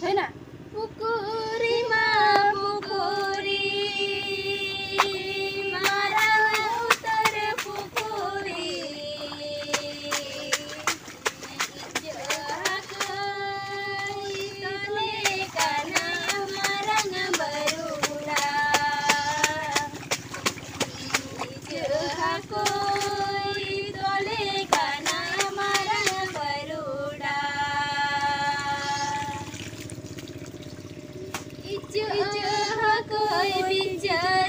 है ना। पुकुरी माँ पुकुरी मारा उतर पुकुरी जहक तले काना marang baruda jahakoi tole kana marang baruda jahakoi bicara